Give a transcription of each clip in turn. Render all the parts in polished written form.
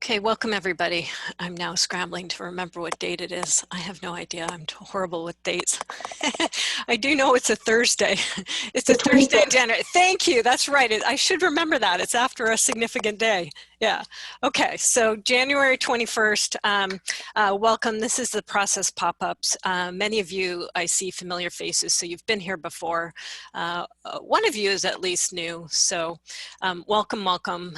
Okay, welcome everybody. I'm now scrambling to remember what date it is. I have no idea. I'm horrible with dates. I do know it's a Thursday. It's The a Thursday in 25th. January. Thank you. That's right. I should remember that. It's after a significant day. Yeah. Okay, so January 21st. Welcome. This is the process pop-ups. Many of you, I see familiar faces, so you've been here before. One of you is at least new, so welcome, welcome.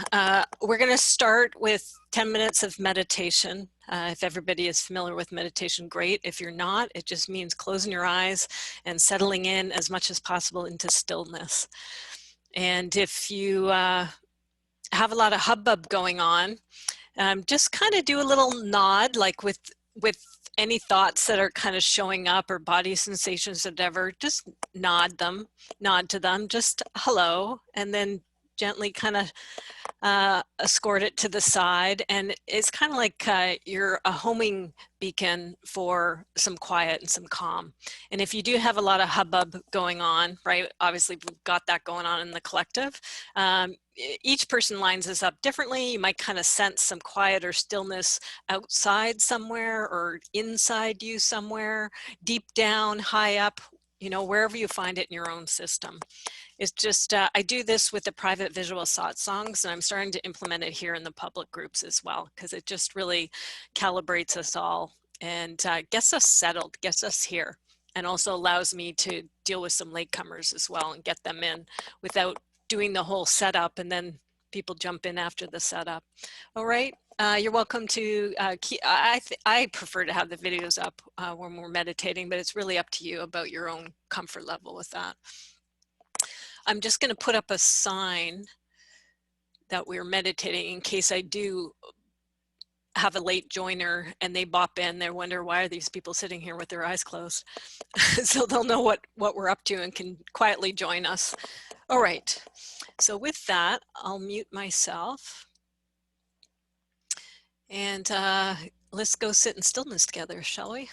We're going to start with 10 minutes of meditation. If everybody is familiar with meditation, great. If you're not, it just means closing your eyes and settling in as much as possible into stillness. And if you have a lot of hubbub going on, just kind of do a little nod, like with any thoughts that are kind of showing up or body sensations or whatever, just nod to them, just hello, and then gently kind of escort it to the side. And it's kind of like you're a homing beacon for some quiet and some calm. And if you do have a lot of hubbub going on, right, obviously we've got that going on in the collective. Each person lines this up differently. You might kind of sense some quiet or stillness outside somewhere or inside you somewhere, deep down, high up, you know, wherever you find it in your own system. It's just, I do this with the private visual songs, and I'm starting to implement it here in the public groups as well, because it just really calibrates us all and gets us settled, gets us here, and also allows me to deal with some latecomers as well and get them in without doing the whole setup and then people jump in after the setup. All right. You're welcome to I prefer to have the videos up when we're meditating, but it's really up to you about your own comfort level with that. I'm just going to put up a sign that we're meditating in case I do have a late joiner and they bop in, they wonder, why are these people sitting here with their eyes closed? So they'll know what we're up to and can quietly join us. All right, so with that, I'll mute myself and let's go sit in stillness together, shall we?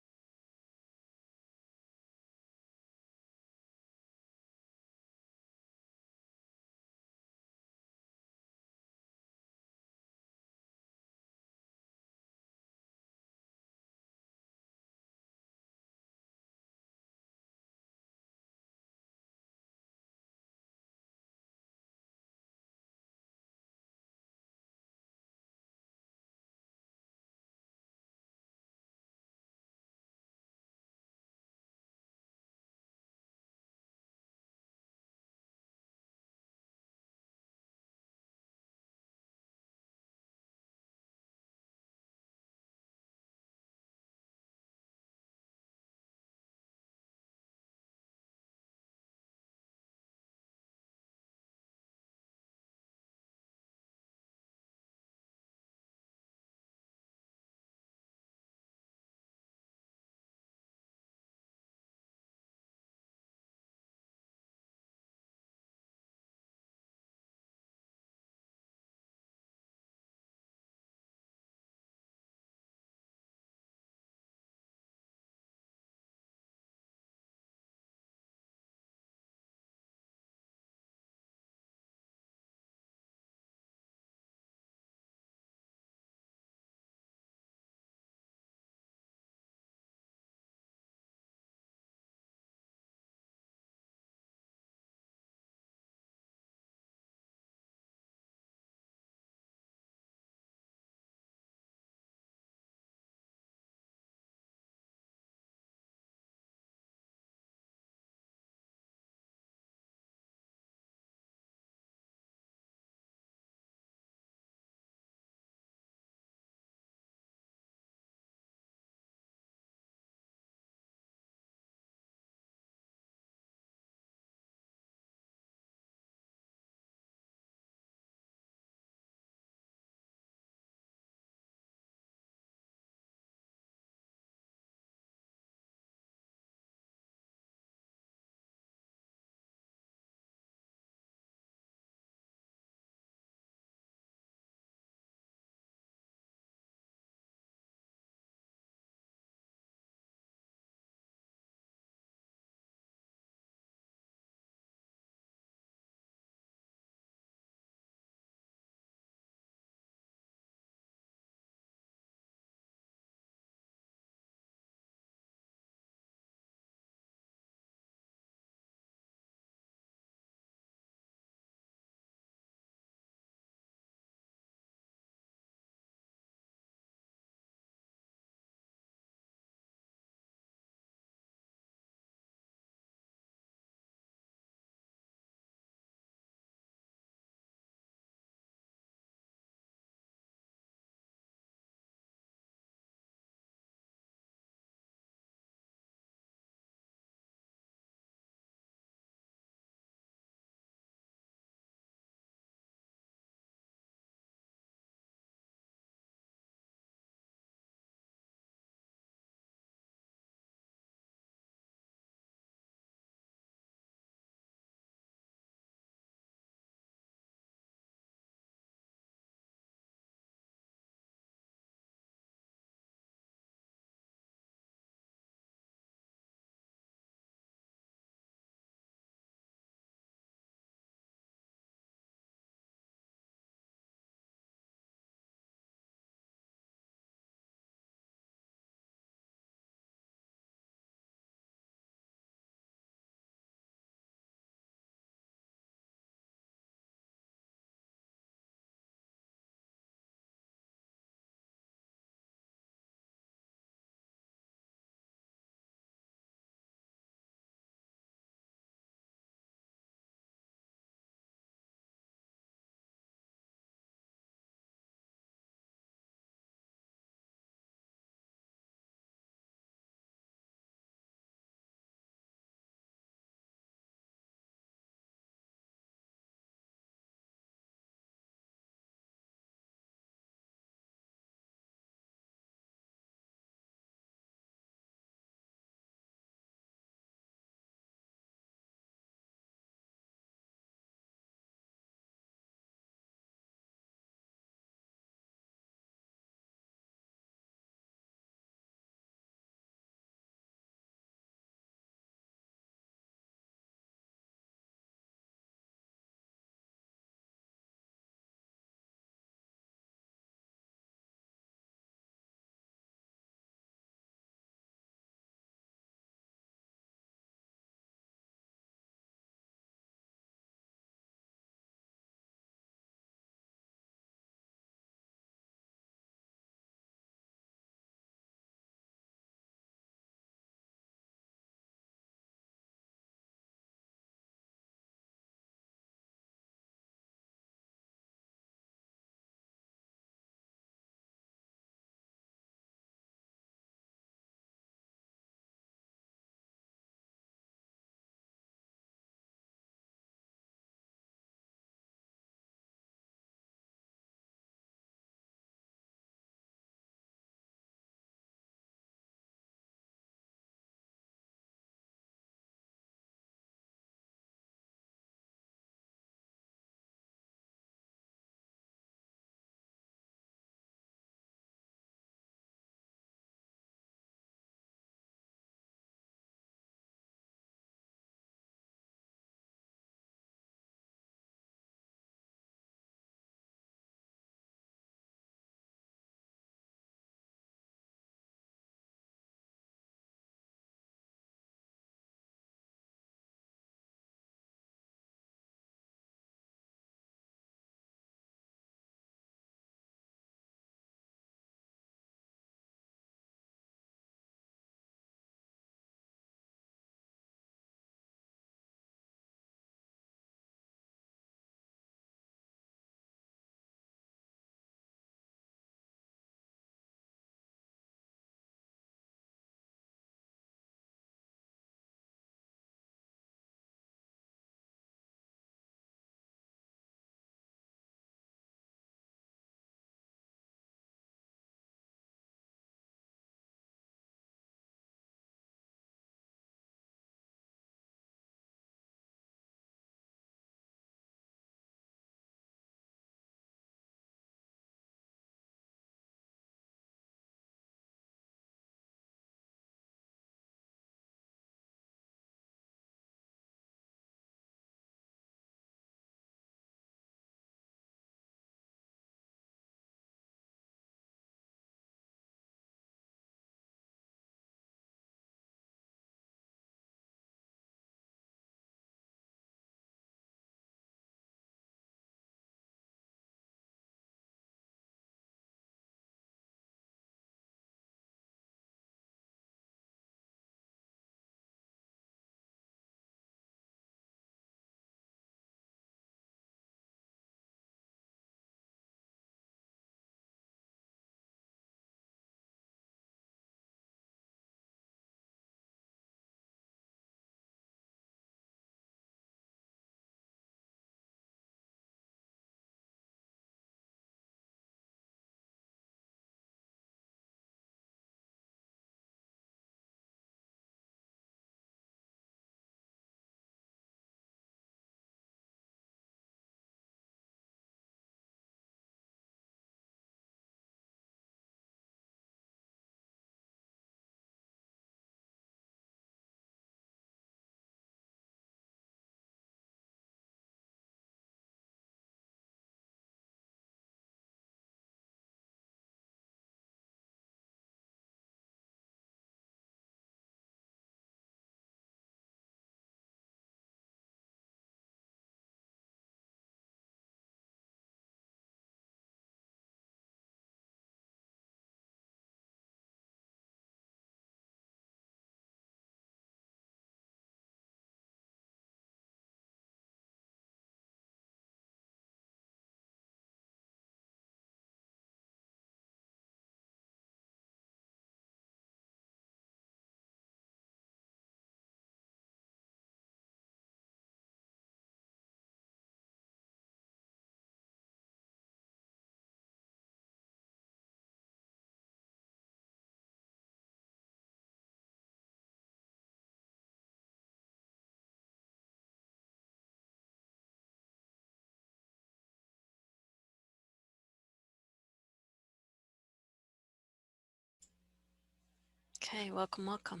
Okay, welcome, welcome.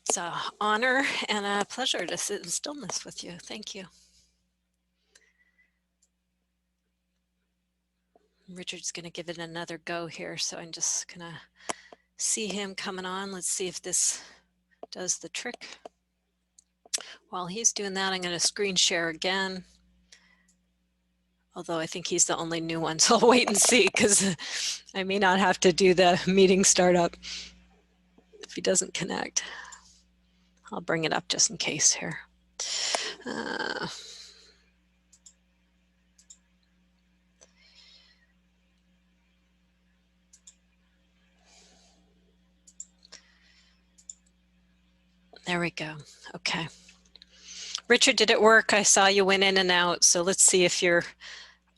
It's an honor and a pleasure to sit in stillness with you. Thank you. Richard's going to give it another go here, so I'm just going to see him coming on. Let's see if this does the trick. While he's doing that, I'm going to screen share again. Although I think he's the only new one, so I'll wait and see because I may not have to do the meeting startup if he doesn't connect. I'll bring it up just in case here. There we go. Okay. Richard, did it work? I saw you went in and out, so let's see if your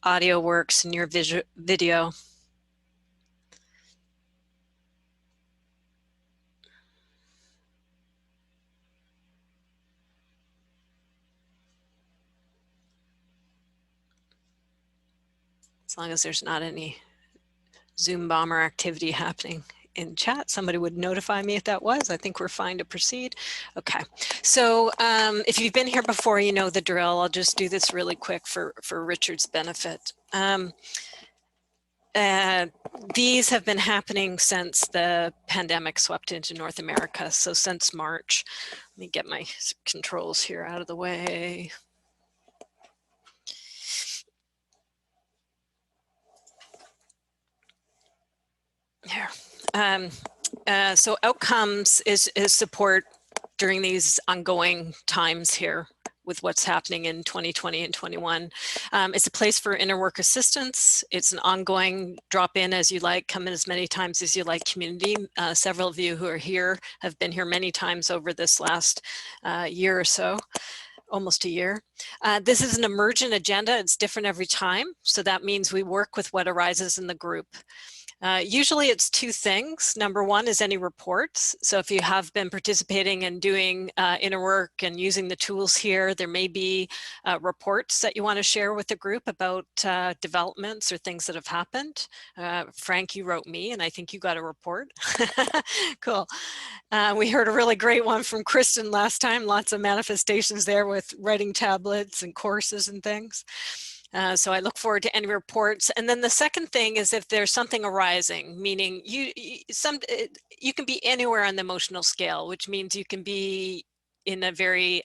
audio works and your video. As long as there's not any Zoom bomber activity happening in chat, somebody would notify me if that was. I think we're fine to proceed. Okay, so if you've been here before, you know the drill. I'll just do this really quick for Richard's benefit. These have been happening since the pandemic swept into North America. So since March, let me get my controls here out of the way. Here. So outcomes is support during these ongoing times here with what's happening in 2020 and 21. It's a place for inner work assistance. It's an ongoing drop in as you like, come in as many times as you like community. Several of you who are here have been here many times over this last year or so. Almost a year. This is an emergent agenda. It's different every time. So that means we work with what arises in the group. Usually it's two things. Number one is any reports. So if you have been participating and doing inner work and using the tools here, there may be reports that you want to share with the group about developments or things that have happened. Frank, you wrote me and I think you got a report. Cool. We heard a really great one from Kristen last time. Lots of manifestations there with writing tablets and courses and things. So I look forward to any reports. And then the second thing is if there's something arising, meaning you can be anywhere on the emotional scale, which means you can be in a very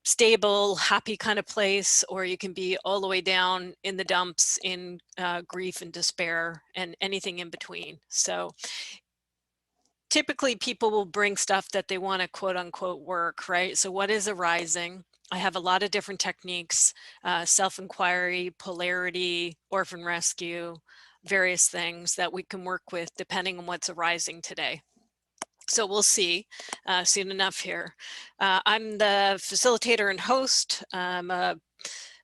stable, happy kind of place, or you can be all the way down in the dumps in grief and despair and anything in between. So typically people will bring stuff that they want to quote unquote work, right? So what is arising? I have a lot of different techniques, self-inquiry, polarity, orphan rescue, various things that we can work with depending on what's arising today. So we'll see soon enough here. I'm the facilitator and host. I'm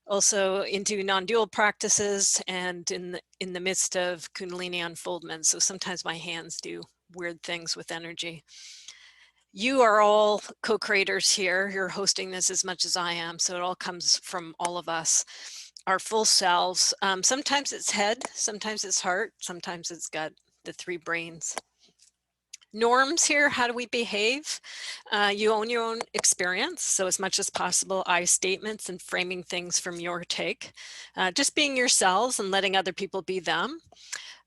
also into non-dual practices and in the midst of Kundalini unfoldment. So sometimes my hands do weird things with energy. You are all co-creators here. You're hosting this as much as I am. So it all comes from all of us, our full selves. Sometimes it's head, sometimes it's heart, sometimes it's gut, the three brains. Norms here, how do we behave? You own your own experience. So as much as possible, I statements and framing things from your take. Just being yourselves and letting other people be them.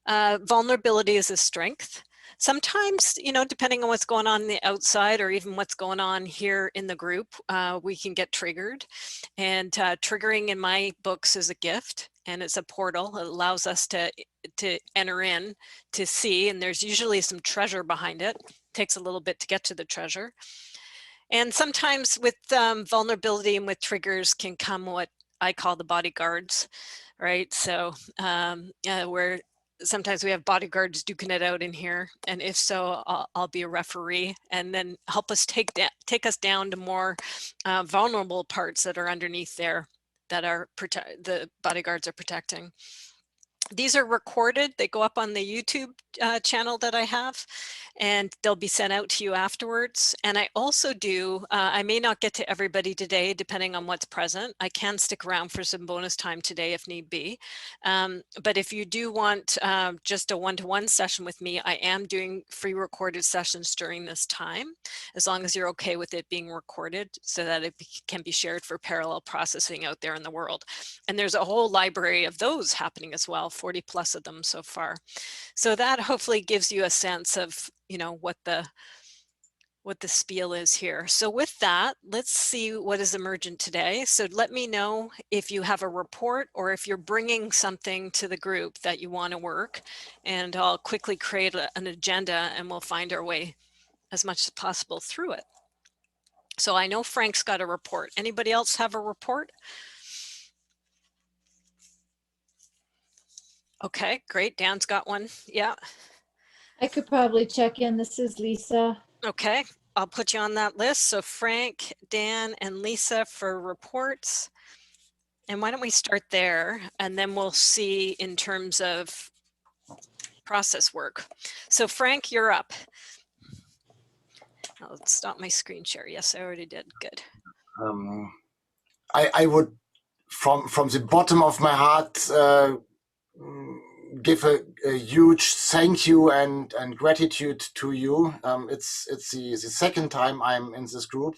Vulnerability is a strength. Sometimes, you know, depending on what's going on the outside or even what's going on here in the group, we can get triggered. And triggering in my books is a gift and it's a portal. It allows us to enter in, to see, and there's usually some treasure behind it. It takes a little bit to get to the treasure. And sometimes with vulnerability and with triggers can come what I call the bodyguards, right? So where sometimes we have bodyguards duking it out in here, and if so, I'll be a referee and then help us take us down to more vulnerable parts that are underneath there that are the bodyguards are protecting. These are recorded. They go up on the YouTube channel that I have, and they'll be sent out to you afterwards. And I also do, I may not get to everybody today, depending on what's present. I can stick around for some bonus time today if need be. But if you do want just a one-to-one session with me, I am doing free recorded sessions during this time, as long as you're okay with it being recorded so that it can be shared for parallel processing out there in the world. And there's a whole library of those happening as well, 40 plus of them so far. So that hopefully gives you a sense of, you know, what the spiel is here. So with that, let's see what is emergent today. So let me know if you have a report or if you're bringing something to the group that you want to work, and I'll quickly create an agenda and we'll find our way as much as possible through it. So I know Frank's got a report. Anybody else have a report? Okay, great. Dan's got one. Yeah. I could probably check in. This is Lisa. Okay, I'll put you on that list. So Frank, Dan, and Lisa for reports. And why don't we start there, and then we'll see in terms of process work. So Frank, you're up. I'll stop my screen share. Yes, I already did. Good. I would, from the bottom of my heart, give a huge thank you and gratitude to you. It's the second time I'm in this group.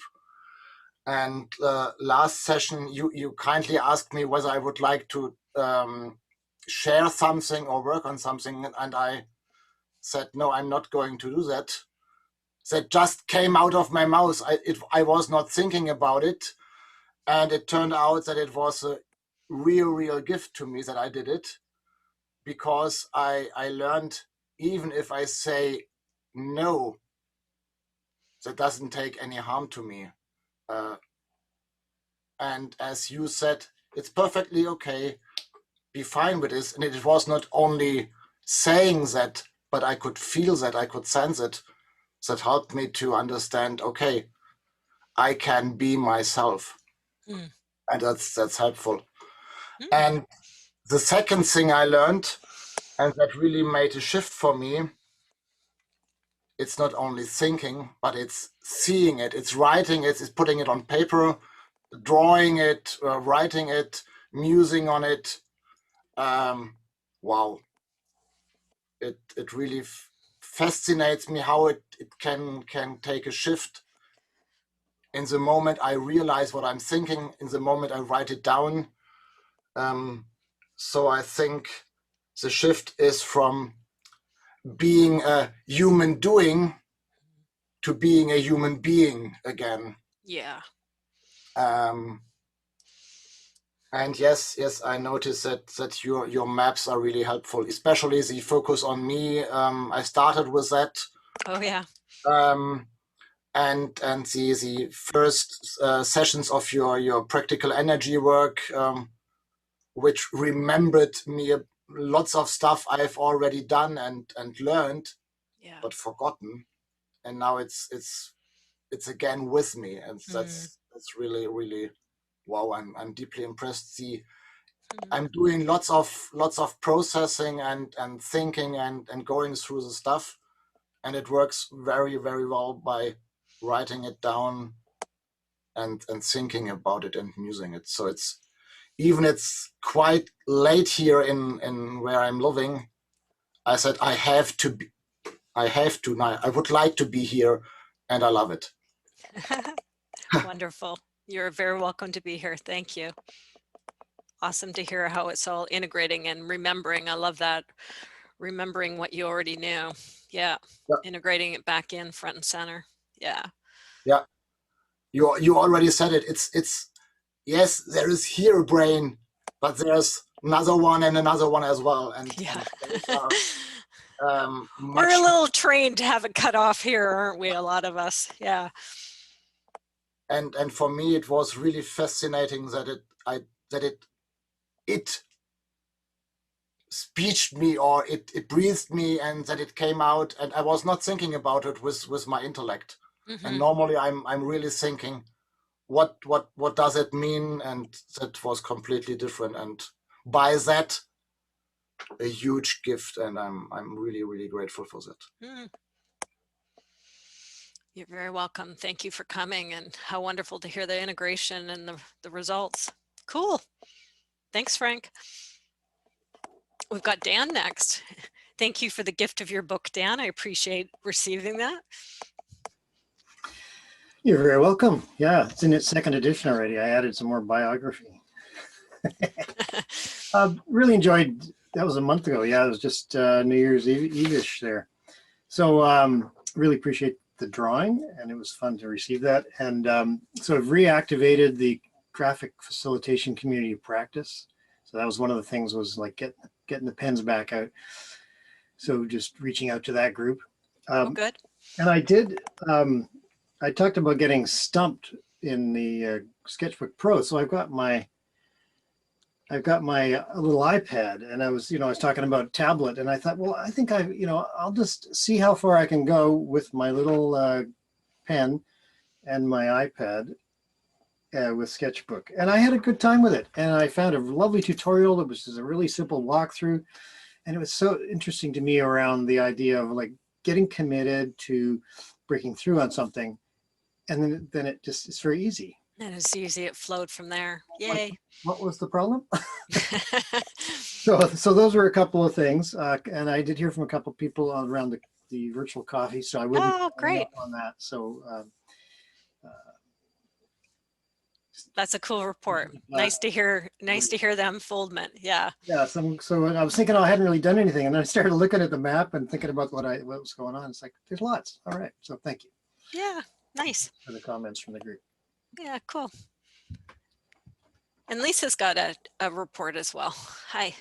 And last session, you kindly asked me whether I would like to share something or work on something. And I said, no, I'm not going to do that. That just came out of my mouth. I was not thinking about it. And it turned out that it was a real gift to me that I did it, because I learned, even if I say no, that doesn't take any harm to me. And as you said, it's perfectly okay, be fine with this. And it was not only saying that, but I could feel that, I could sense it. That helped me to understand, okay, I can be myself. And that's helpful. And the second thing I learned, and that really made a shift for me, it's not only thinking, but it's seeing it, it's writing it, it's putting it on paper, drawing it, writing it, musing on it. Wow. It really fascinates me how it can take a shift. In the moment I realize what I'm thinking, in the moment I write it down. So I think the shift is from being a human doing to being a human being again. Yeah. And yes, I noticed that your maps are really helpful, especially the focus on me. I started with that. Oh yeah. And the first sessions of your practical energy work, which remembered me lots of stuff I've already done and learned, Yeah. but forgotten. And now it's again with me, and that's really wow. I'm deeply impressed. I'm doing lots of processing and thinking and going through the stuff, and it works very well by writing it down and thinking about it and musing it. So it's quite late here in where I'm living. I said I have to now. I would like to be here, and I love it. Wonderful. You're very welcome to be here. Thank you. Awesome to hear how it's all integrating and remembering. I love that. Remembering what you already knew. Yeah. Integrating it back in front and center. Yeah. Yeah. You already said it. It's yes, there is here a brain, but there's another one and another one as well. And yeah. We're a little trained to have it cut off here, aren't we? A lot of us. Yeah. And for me, it was really fascinating that it speeched me, or it breathed me, and that it came out, and I was not thinking about it with my intellect. And normally I'm really thinking, what does it mean? And that was completely different. And by that, a huge gift, and I'm really, really grateful for that. Mm. You're very welcome. Thank you for coming, and how wonderful to hear the integration and the results. Cool. Thanks, Frank. We've got Dan next. Thank you for the gift of your book, Dan. I appreciate receiving that. You're very welcome. Yeah, it's in its second edition already. I added some more biography. Really enjoyed, that was a month ago. Yeah, it was just New Year's Eve-ish there. So really appreciate the drawing, and it was fun to receive that. And so I've reactivated the graphic facilitation community practice. So that was one of the things, was like getting the pens back out. So just reaching out to that group. Oh, good. And I did, I talked about getting stumped in the Sketchbook Pro. So I've got my little iPad, and I was talking about tablet, and I thought, well, I think I'll just see how far I can go with my little pen and my iPad with Sketchbook. And I had a good time with it. And I found a lovely tutorial that was just a really simple walkthrough. And it was so interesting to me around the idea of like getting committed to breaking through on something. And then it's very easy. And it's easy. It flowed from there. Yay. What was the problem? So those were a couple of things. And I did hear from a couple of people around the virtual coffee. So I will be following up on that. So that's a cool report. Nice to hear the unfoldment. Yeah. Yeah. So I was thinking, I hadn't really done anything. And then I started looking at the map and thinking about what was going on. It's like, there's lots. All right. So thank you. Yeah. Nice. For the comments from the group. Yeah, cool. And Lisa's got a report as well. Hi.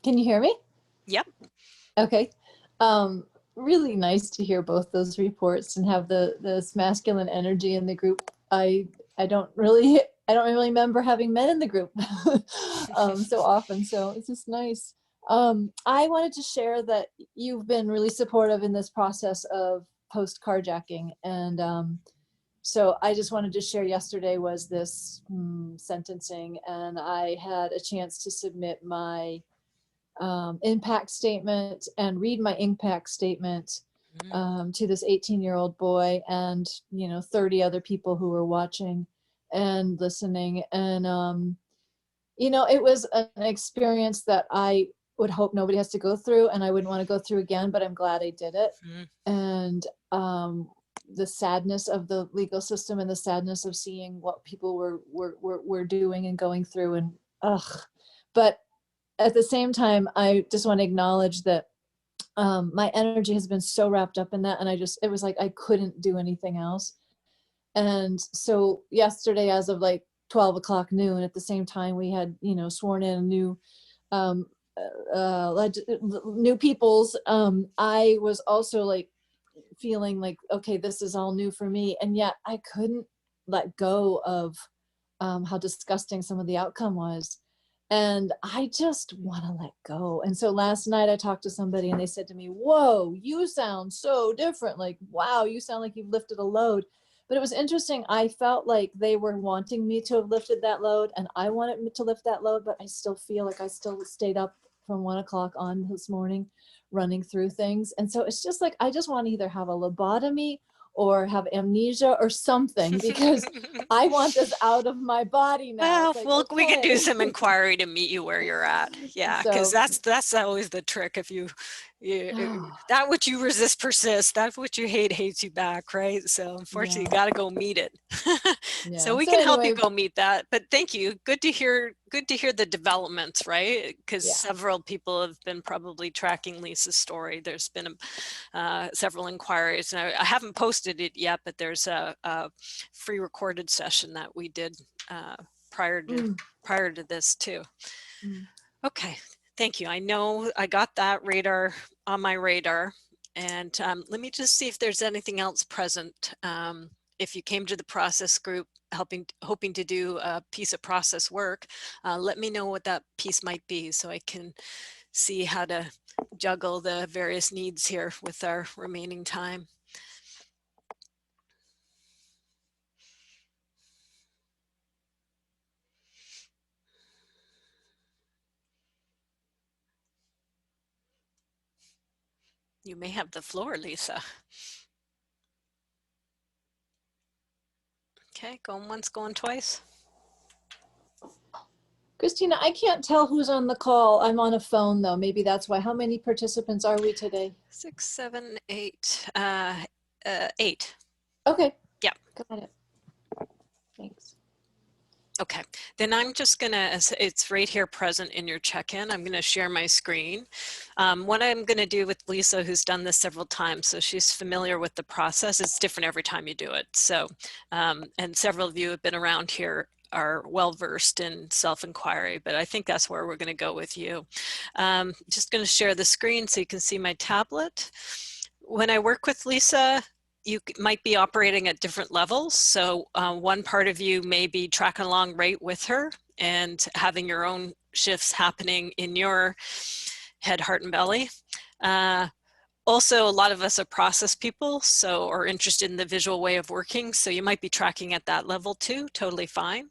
Can you hear me? Yep. Okay. Really nice to hear both those reports and have this masculine energy in the group. I don't really remember having men in the group so often. So it's just nice. I wanted to share that you've been really supportive in this process of post carjacking, and so I just wanted to share, yesterday was this sentencing, and I had a chance to submit my impact statement and read my impact statement to this 18-year-old boy and 30 other people who were watching and listening. And it was an experience that I would hope nobody has to go through, and I wouldn't want to go through again, but I'm glad I did it. And the sadness of the legal system and the sadness of seeing what people were doing and going through, and but at the same time, I just want to acknowledge that my energy has been so wrapped up in that, and it was like I couldn't do anything else. And so yesterday, as of like 12 o'clock noon, at the same time, we had sworn in new new peoples. I was also like feeling like, okay, this is all new for me, and yet I couldn't let go of how disgusting some of the outcome was. And I just want to let go. And so last night I talked to somebody and they said to me, whoa, you sound so different. Like, wow, you sound like you've lifted a load. But it was interesting. I felt like they were wanting me to have lifted that load, and I wanted me to lift that load, but I still feel like I still stayed up from 1 o'clock on this morning running through things. And so it's just like, I just want to either have a lobotomy or have amnesia or something, because I want this out of my body now. Well, Like, we can do okay. some inquiry to meet you where you're at. Yeah, because So, that's always the trick. If you that which you resist persists, that which you hate hates you back, right? So unfortunately, you got to go meet it. So yeah. we So can help you anyway, go meet that. But thank you. Good to hear the developments, right? Because yeah. several people have been probably tracking Lisa's story. There's been several inquiries, and I haven't posted it yet, but there's a free recorded session that we did prior to this too. Okay, thank you. I know I got that radar on my radar, and let me just see if there's anything else present. If you came to the process group hoping to do a piece of process work, let me know what that piece might be so I can see how to juggle the various needs here with our remaining time. You may have the floor, Lisa. Okay, going once, going twice. Christina, I can't tell who's on the call. I'm on a phone though. Maybe that's why. How many participants are we today? 6, 7, 8, 8. Okay. Yeah. Got it. Thanks. Okay, then I'm just gonna, it's right here present in your check-in, I'm gonna share my screen. What I'm gonna do with Lisa, who's done this several times, so she's familiar with the process, it's different every time you do it. So, and several of you have been around here, are well-versed in self-inquiry, but I think that's where we're gonna go with you. Just gonna share the screen so you can see my tablet. When I work with Lisa, you might be operating at different levels. So one part of you may be tracking along right with her and having your own shifts happening in your head, heart, and belly. Also, a lot of us are process people, so are interested in the visual way of working. So you might be tracking at that level too, totally fine.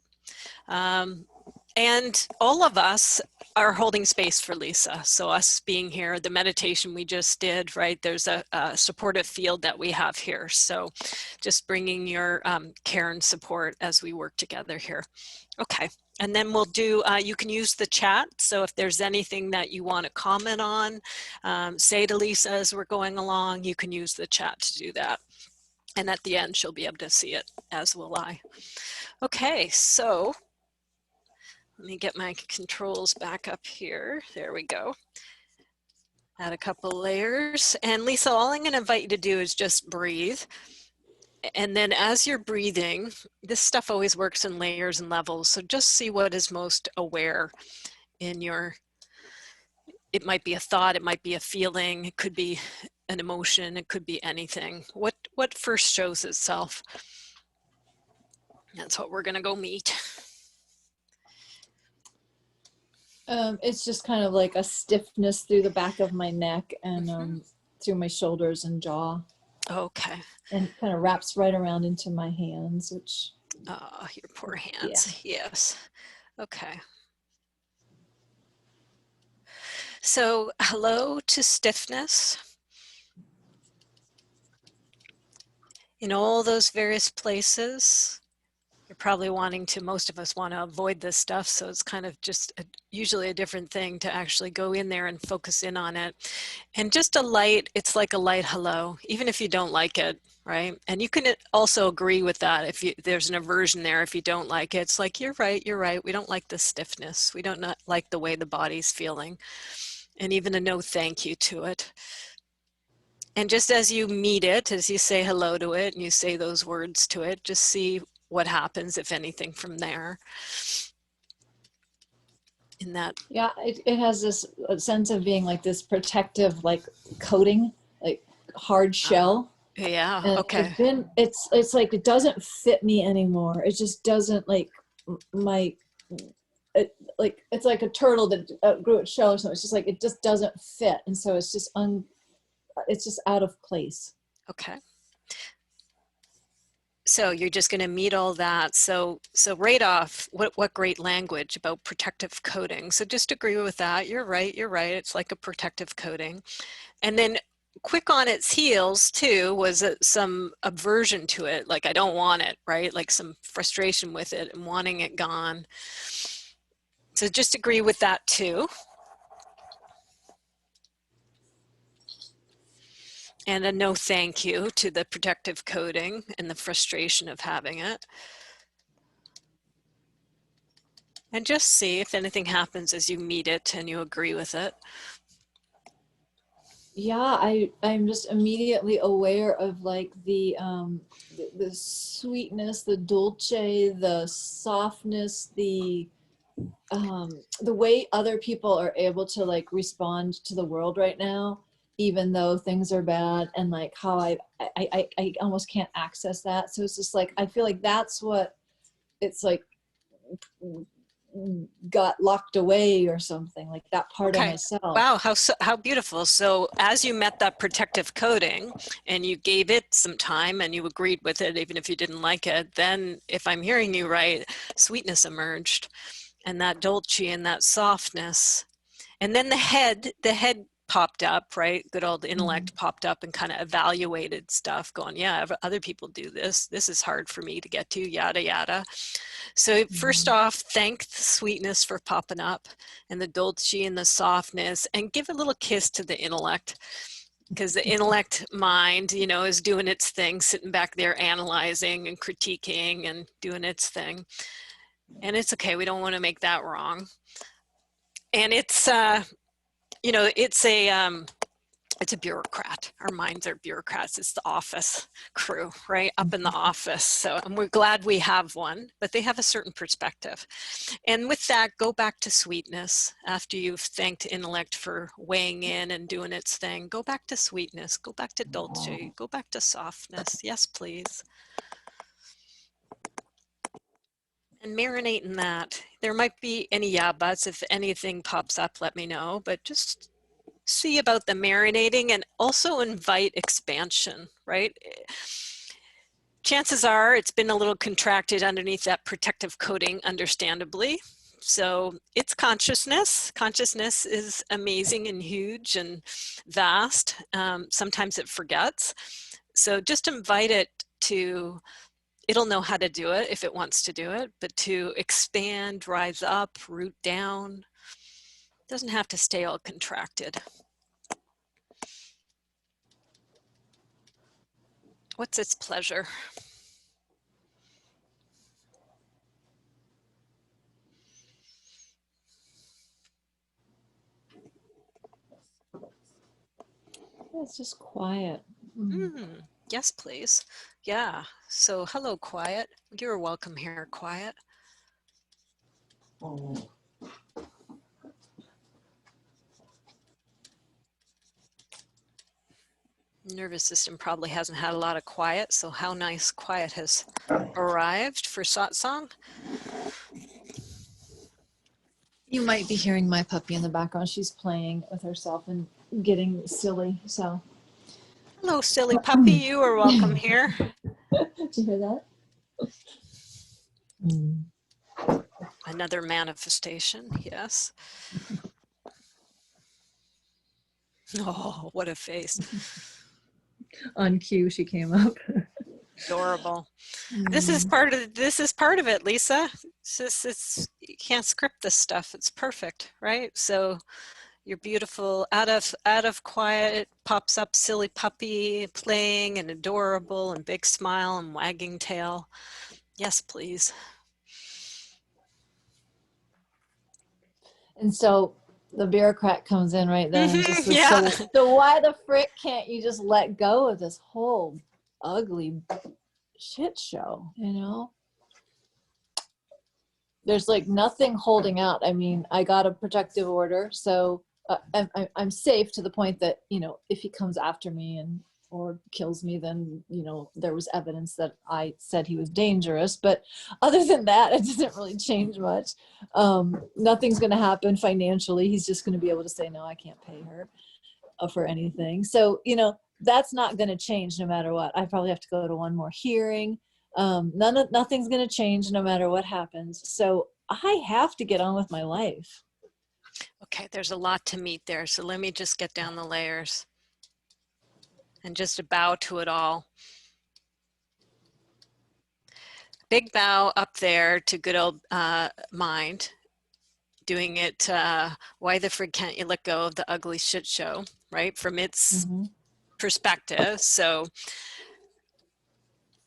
And all of us are holding space for Lisa. So us being here, the meditation we just did, right? There's a supportive field that we have here. So just bringing your care and support as we work together here. Okay, and then we'll do, you can use the chat. So if there's anything that you want to comment on, say to Lisa as we're going along, you can use the chat to do that. And at the end, she'll be able to see it, as will I. Okay, so let me get my controls back up here. There we go. Add a couple layers. And Lisa, all I'm going to invite you to do is just breathe. And then as you're breathing, this stuff always works in layers and levels. So just see what is most aware in your, it might be a thought, it might be a feeling, it could be an emotion, it could be anything. What first shows itself? That's what we're going to go meet. It's just kind of like a stiffness through the back of my neck and through my shoulders and jaw. Okay. And kind of wraps right around into my hands, which... Oh, your poor hands. Yeah. Yes. Okay. So hello to stiffness. In all those various places. You're probably wanting to, most of us want to avoid this stuff. So it's kind of just usually a different thing to actually go in there and focus in on it. And just a light, it's like a light hello, even if you don't like it, right? And you can also agree with that if there's an aversion there, if you don't like it. It's like, you're right, we don't like the stiffness. We don't not like the way the body's feeling. And even a no thank you to it. And just as you meet it, as you say hello to it and you say those words to it, just see what happens, if anything, from there. In that, yeah, it has this sense of being like this protective, like coating, like hard shell. Yeah. And Okay. it's like it doesn't fit me anymore. It just doesn't like it's like a turtle that grew its shell or something. It's just like it just doesn't fit, and so it's just out of place. Okay. So you're just going to meet all that. So right off, what great language about protective coating. So just agree with that. You're right. It's like a protective coating. And then quick on its heels too was some aversion to it. Like, I don't want it, right? Like some frustration with it and wanting it gone. So just agree with that too. And a no thank you to the protective coating and the frustration of having it. And just see if anything happens as you meet it and you agree with it. Yeah, I'm just immediately aware of like the sweetness, the dolce, the softness, the way other people are able to like respond to the world right now, even though things are bad, and like how I almost can't access that. So it's just like, I feel like that's what it's like got locked away or something, like that part of myself. Wow, how beautiful. So as you met that protective coating and you gave it some time and you agreed with it, even if you didn't like it, then if I'm hearing you right, sweetness emerged and that dolce and that softness. And then the head popped up, right? Good old intellect popped up and kind of evaluated stuff going, yeah, other people do this. This is hard for me to get to, yada, yada. So first off, thank the sweetness for popping up and the dolce and the softness, and give a little kiss to the intellect, because the intellect mind, you know, is doing its thing, sitting back there analyzing and critiquing and doing its thing. And it's okay. We don't want to make that wrong. And it's, you know, it's a bureaucrat. Our minds are bureaucrats. It's the office crew, right? Up in the office. So, and we're glad we have one, but they have a certain perspective. And with that, go back to sweetness. After you've thanked intellect for weighing in and doing its thing, go back to sweetness, go back to dolce, go back to softness. Yes, please. And marinate in that. There might be any yeah buts. If anything pops up, let me know, but just see about the marinating, and also invite expansion, right? Chances are it's been a little contracted underneath that protective coating, understandably. So it's consciousness. Consciousness is amazing and huge and vast. Sometimes it forgets. So just invite it to, it'll know how to do it if it wants to do it, but to expand, rise up, root down. It doesn't have to stay all contracted. What's its pleasure? It's just quiet. Yes, please. Yeah. So hello, quiet. You're welcome here, quiet. Nervous system probably hasn't had a lot of quiet, so how nice quiet has arrived for satsang. You might be hearing my puppy in the background. She's playing with herself and getting silly. So, Hello, silly puppy. You are welcome here. did you hear that? Another manifestation. Yes. Oh, what a face. On cue, she came up. Adorable. This is part of it, Lisa. It's you can't script this stuff. It's perfect, right? So you're beautiful. Out of quiet pops up silly puppy playing and adorable and big smile and wagging tail. Yes, please. And so the bureaucrat comes in right then and just says, Yeah. so why the frick can't you just let go of this whole ugly shit show, you know? There's like nothing holding out. I mean, I got a protective order, so I'm safe to the point that, you know, if he comes after me and or kills me, then, you know, there was evidence that I said he was dangerous. But other than that, it doesn't really change much. Nothing's going to happen financially. He's just going to be able to say, no, I can't pay her for anything. So, you know, that's not going to change no matter what. I probably have to go to one more hearing. Nothing's going to change no matter what happens. So I have to get on with my life. Okay, there's a lot to meet there. So let me just get down the layers and just a bow to it all. Big bow up there to good old mind, doing it, why the frig can't you let go of the ugly shit show, right? From its perspective. So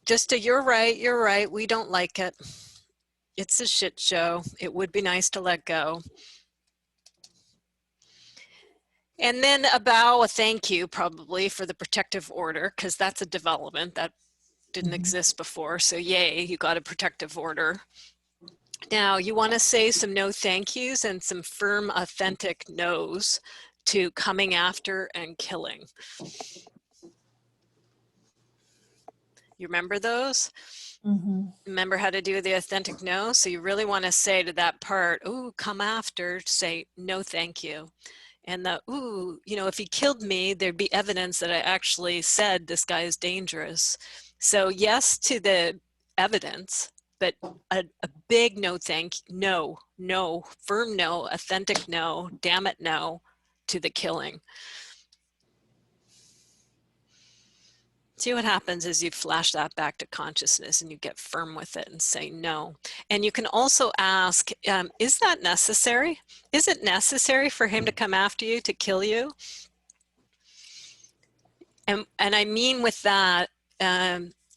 just a, you're right, we don't like it. It's a shit show. It would be nice to let go. And then a bow, a thank you probably for the protective order, because that's a development that didn't exist before. So yay, you got a protective order. Now you want to say some no thank yous and some firm, authentic no's to coming after and killing. You remember those? Remember how to do the authentic no? So you really want to say to that part, ooh, come after, say no thank you. And the, ooh, you know, if he killed me, there'd be evidence that I actually said this guy is dangerous. So yes to the evidence, but a big no thank, no, firm no, authentic no, damn it no, to the killing. See what happens is you flash that back to consciousness and you get firm with it and say no. And you can also ask, is that necessary? Is it necessary for him to come after you, to kill you? And I mean with that,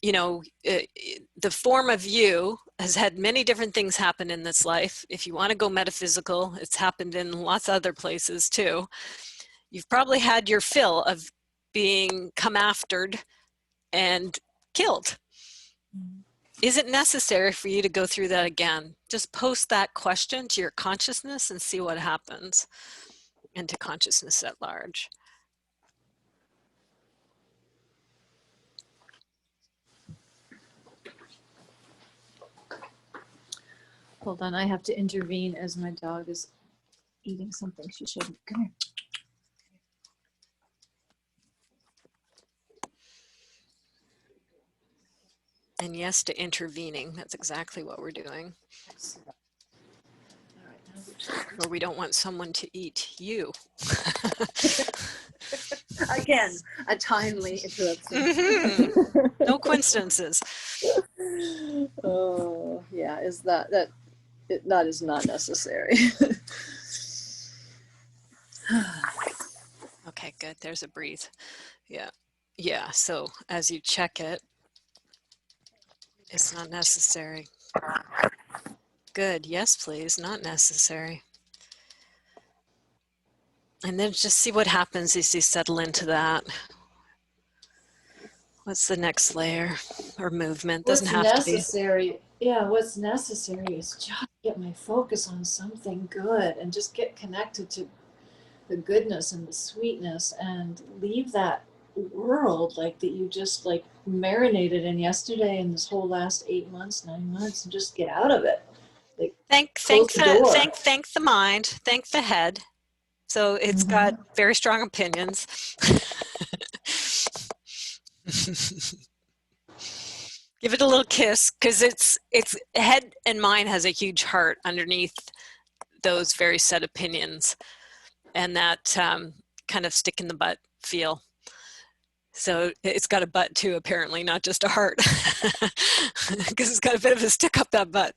you know, the form of you has had many different things happen in this life. If you want to go metaphysical, it's happened in lots of other places too. You've probably had your fill of being come aftered and killed. Is it necessary for you to go through that again? Just post that question to your consciousness and see what happens, and to consciousness at large. Hold on, I have to intervene as my dog is eating something she shouldn't. Come here. And yes to intervening. That's exactly what we're doing. Excellent. All right, now we're Or we don't want someone to eat you. again, a timely interruption. Mhm. No coincidences. Oh, yeah, is that is not necessary. Okay, good. There's a breathe. Yeah. Yeah. So as you check it, it's not necessary. Good. Yes, please. Not necessary. And then just see what happens as you settle into that. What's the next layer or movement? Doesn't What's have to be. necessary? Yeah, what's necessary is just get my focus on something good and just get connected to the goodness and the sweetness and leave that world like that you just like marinated in yesterday and this whole last 8 months, 9 months, and just get out of it. Like close the door. Thank the mind, thank the head. So it's got very strong opinions. Give it a little kiss, because it's head and mind has a huge heart underneath those very set opinions, and that kind of stick in the butt feel. So it's got a butt too, apparently, not just a heart, because it's got a bit of a stick up that butt.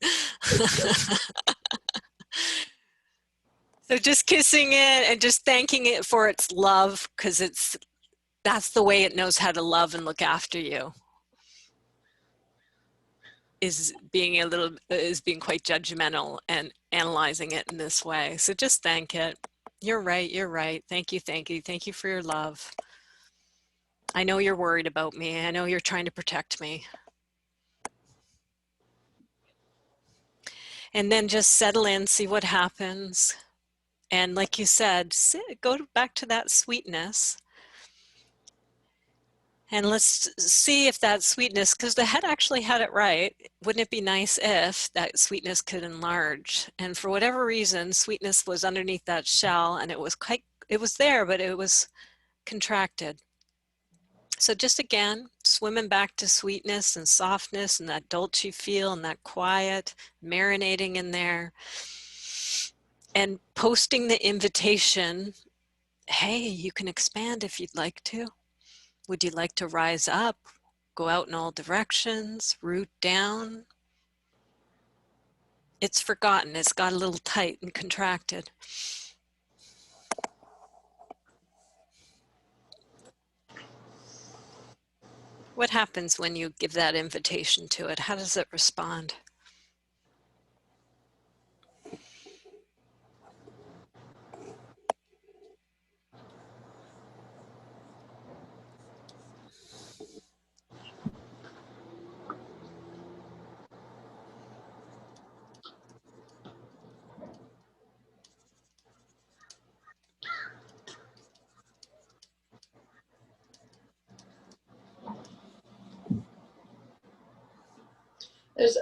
So just kissing it and just thanking it for its love, because that's the way it knows how to love and look after you. Is being quite judgmental and analyzing it in this way. So just thank it. You're right. You're right. Thank you. Thank you. Thank you for your love. I know you're worried about me. I know you're trying to protect me. And then just settle in, see what happens. And like you said, go back to that sweetness. And let's see if that sweetness, because the head actually had it right. Wouldn't it be nice if that sweetness could enlarge? And for whatever reason, sweetness was underneath that shell, and it was there, but it was contracted. So just again, swimming back to sweetness and softness and that dolce feel and that quiet, marinating in there, and posting the invitation, hey, you can expand if you'd like to. Would you like to rise up, go out in all directions, root down? It's forgotten. It's got a little tight and contracted. What happens when you give that invitation to it? How does it respond?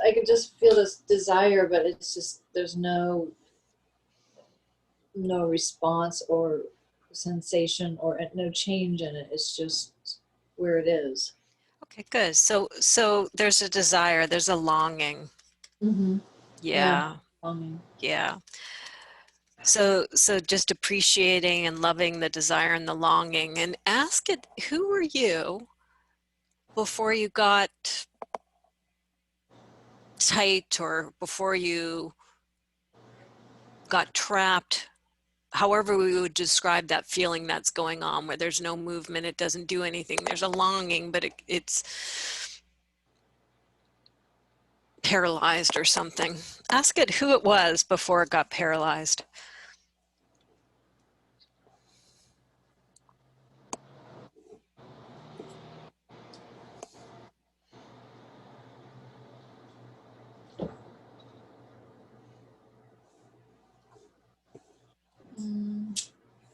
I can just feel this desire, but it's just there's no response or sensation or no change in it. It's just where it is. Okay, good. So there's a desire, there's a longing. Mm-hmm. Yeah. Longing. Yeah. So just appreciating and loving the desire and the longing, and ask it, who were you before you got tight or before you got trapped? However we would describe that feeling that's going on, where there's no movement, it doesn't do anything, there's a longing, but it's paralyzed or something. Ask it who it was before it got paralyzed.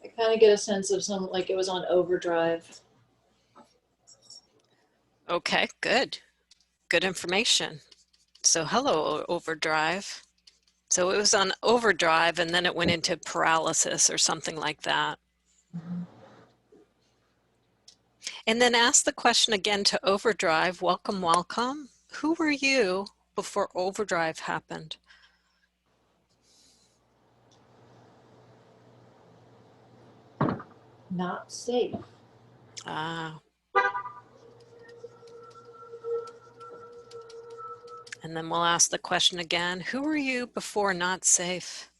I kind of get a sense of like it was on overdrive. Okay, good. Good information. So hello, overdrive. So it was on overdrive and then it went into paralysis or something like that. And then ask the question again to overdrive. Welcome, welcome. Who were you before overdrive happened? Not safe. Ah. And then we'll ask the question again. Who were you before not safe?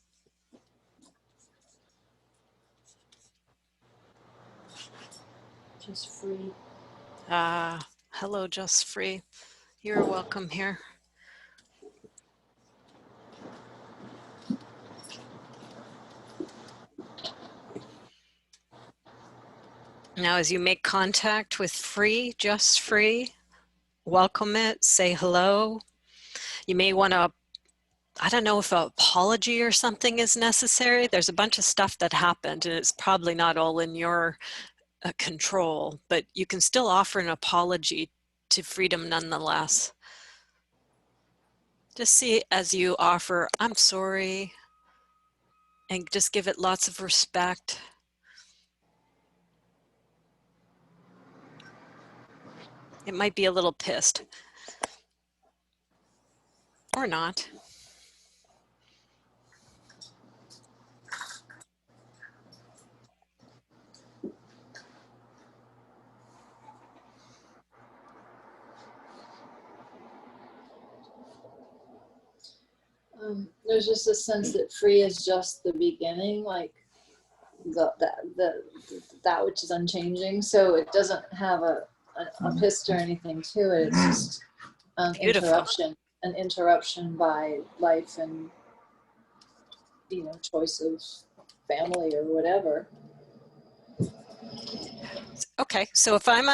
Just free. Ah, hello, just free. You're welcome here. Now, as you make contact with free, just free, welcome it, say hello. You may want to, I don't know if an apology or something is necessary. There's a bunch of stuff that happened and it's probably not all in your control, but you can still offer an apology to freedom nonetheless. Just see as you offer, I'm sorry, and just give it lots of respect. It might be a little pissed. Or not. There's just a sense that free is just the beginning, like that which is unchanging. So it doesn't have a pist or anything to it. It's just interruption, an interruption by life and choice of family or whatever. Okay, so if I'm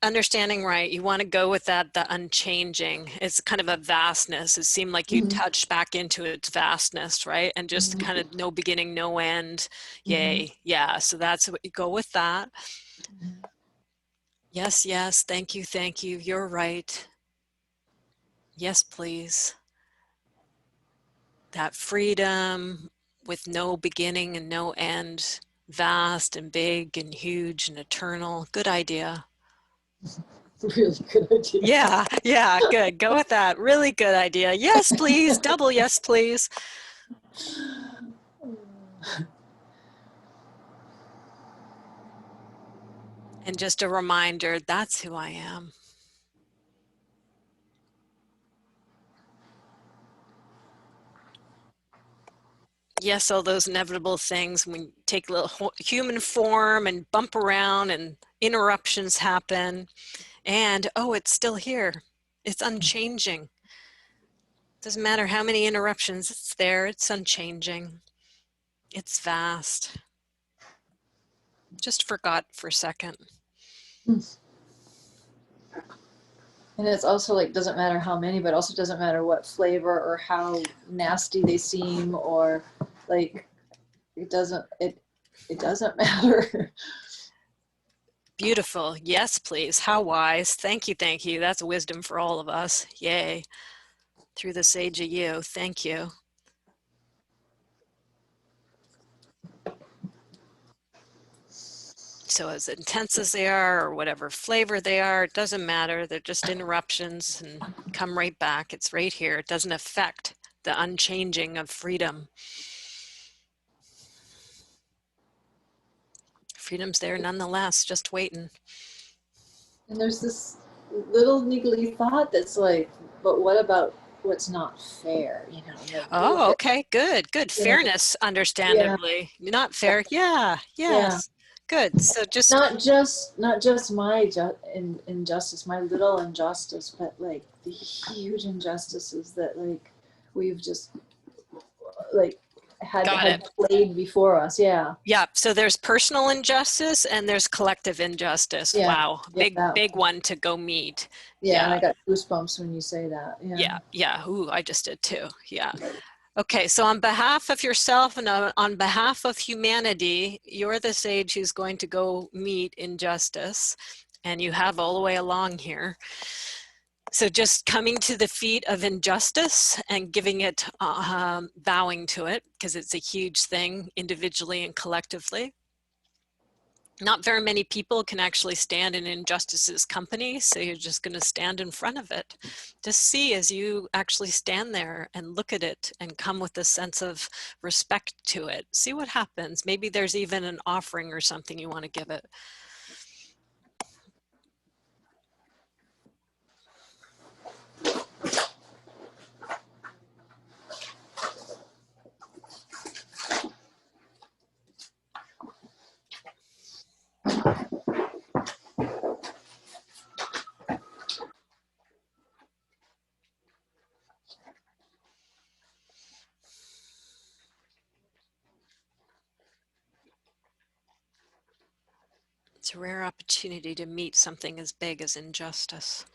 understanding right, you want to go with that, the unchanging. It's kind of a vastness. It seemed like you touched back into its vastness, right? And just kind of no beginning, no end. Yay. Yeah, so that's what you go with that. Yes, yes, thank you, you're right. Yes, please. That freedom with no beginning and no end, vast and big and huge and eternal. Good idea. Really good idea. Yeah, good. Go with that. Really good idea. Yes, please. Double yes, please. And just a reminder, that's who I am. Yes, all those inevitable things, when we take a little human form and bump around and interruptions happen. And, oh, it's still here. It's unchanging. Doesn't matter how many interruptions it's there. It's unchanging. It's vast. Just forgot for a second. And it's also like, doesn't matter how many, but also doesn't matter what flavor or how nasty they seem, or like, it doesn't matter. Beautiful. Yes, please. How wise. Thank you. That's wisdom for all of us. Yay. Through the sage of you. Thank you. So as intense as they are, or whatever flavor they are, it doesn't matter. They're just interruptions and come right back. It's right here. It doesn't affect the unchanging of freedom. freedom's there nonetheless, just waiting. And there's this little niggly thought that's like, but what about what's not fair? You know, like, Oh, okay, good, good. you know, Fairness, understandably. Not fair. Yeah, yeah. yes. Good. So just, Not just my injustice, my little injustice, but like the huge injustices that like we've just like got had it. played before us. Yeah. Yeah. So there's personal injustice and there's collective injustice. Yeah. Wow. Yeah. Big one to go meet. Yeah. And Yeah. I got goosebumps when you say that. Yeah. Yeah. Yeah. Ooh, I just did too. Yeah. Okay, so on behalf of yourself and on behalf of humanity, you're the sage who's going to go meet injustice, and you have all the way along here. So just coming to the feet of injustice and giving it, bowing to it, because it's a huge thing individually and collectively. Not very many people can actually stand in injustice's company, so you're just going to stand in front of it. Just see as you actually stand there and look at it and come with a sense of respect to it. See what happens. Maybe there's even an offering or something you want to give it. It's a rare opportunity to meet something as big as injustice.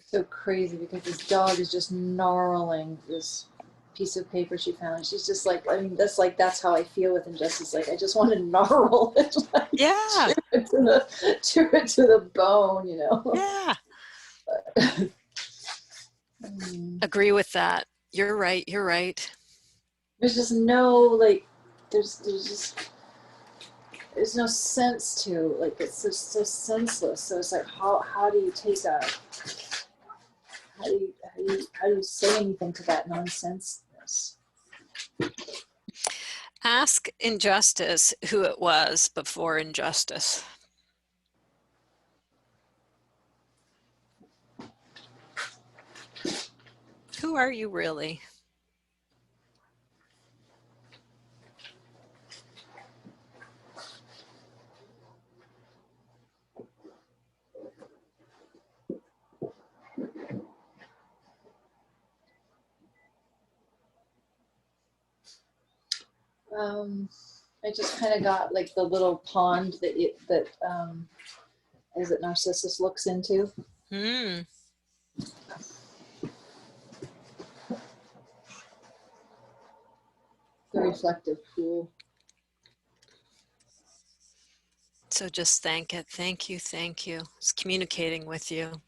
So crazy because this dog is just gnarling this piece of paper she found. She's just like, I mean, that's how I feel with injustice. Like, I just want to gnarl it, like, Yeah. chew it to the bone, you know. Yeah. Agree with that. You're right. You're right. There's just no, like, there's no sense to, like, it's just so senseless. So it's like, how do you take that? How do you say anything to that nonsenseness? Ask injustice who it was before injustice. Who are you really? I just kind of got like the little pond that is it Narcissus looks into. Hmm. The reflective pool. So just thank it. Thank you. Thank you. It's communicating with you.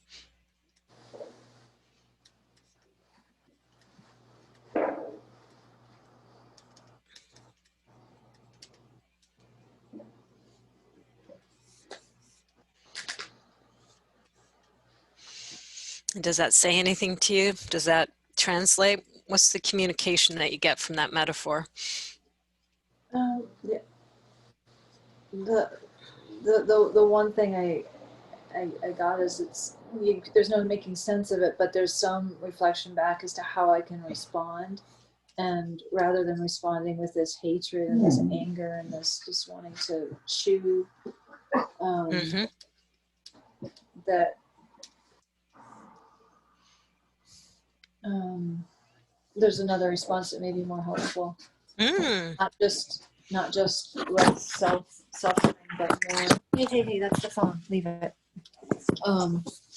Does that say anything to you? Does that translate? What's the communication that you get from that metaphor? Yeah. The one thing I got is there's no making sense of it, but there's some reflection back as to how I can respond. And rather than responding with this hatred and this anger and this just wanting to chew, that there's another response that may be more helpful. Not just like suffering, but more. Hey, that's the phone. Leave it. Are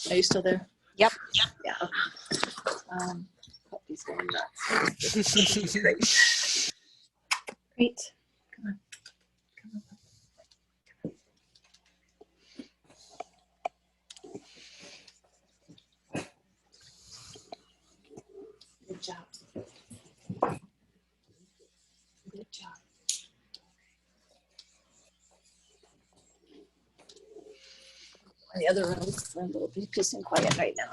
you still there? Yep. Yeah. Okay. Puppy's going nuts. Great. Come on. Good job. Good job. In the other room, we're a little bit peace and quiet right now.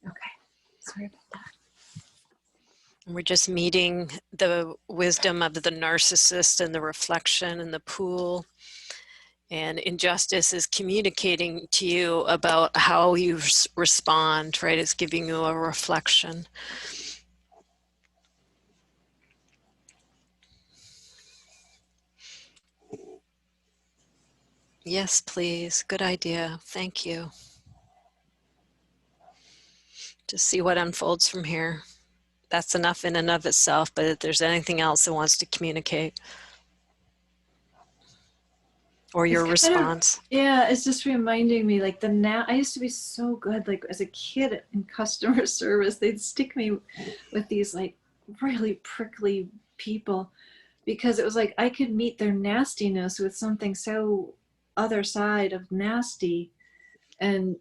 Okay. Sorry about that. We're just meeting the wisdom of the narcissist and the reflection and the pool. And injustice is communicating to you about how you respond, right? It's giving you a reflection. Yes, please. Good idea. Thank you. Just see what unfolds from here. That's enough in and of itself, but if there's anything else it wants to communicate, or your response. Yeah, it's just reminding me, like I used to be so good, like as a kid in customer service, they'd stick me with these like really prickly people because it was like I could meet their nastiness with something so other side of nasty. And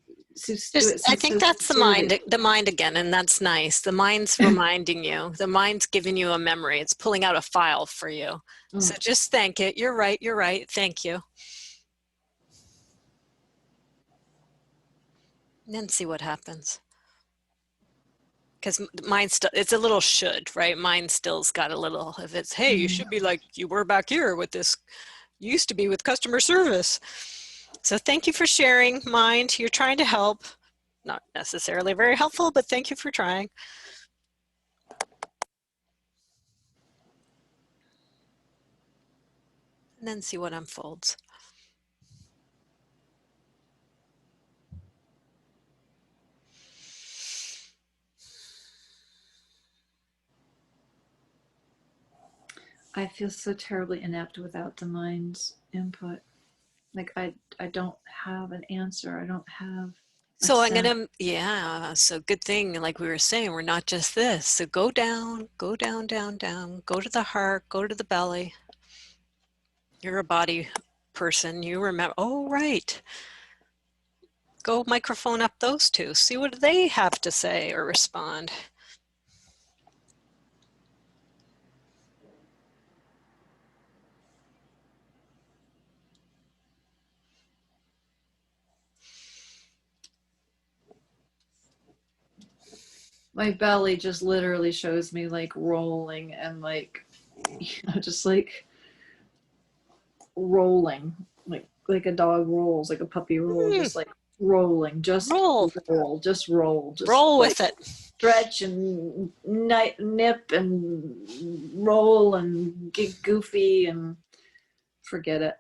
I think that's the mind again, and that's nice. The mind's reminding you. The mind's giving you a memory. It's pulling out a file for you. So just thank it. You're right. You're right. Thank you. And then see what happens. Because mine still, it's a little should, right? Mine still's got a little, if it's, hey, you should be like you were back here with this, you used to be with customer service. So thank you for sharing, mind. You're trying to help. Not necessarily very helpful, but thank you for trying. And then see what unfolds. I feel so terribly inept without the mind's input. Like I don't have an answer. I don't have. So I'm gonna, so good thing, like we were saying, we're not just this. So go down, down, down, go to the heart, go to the belly. You're a body person, you remember, oh, right. Go microphone up those two, see what they have to say or respond. My belly just literally shows me like rolling and like, just like rolling, like a dog rolls, like a puppy rolls, just like rolling, just roll, just roll, just roll with it. Stretch and nip and roll and get goofy and forget it.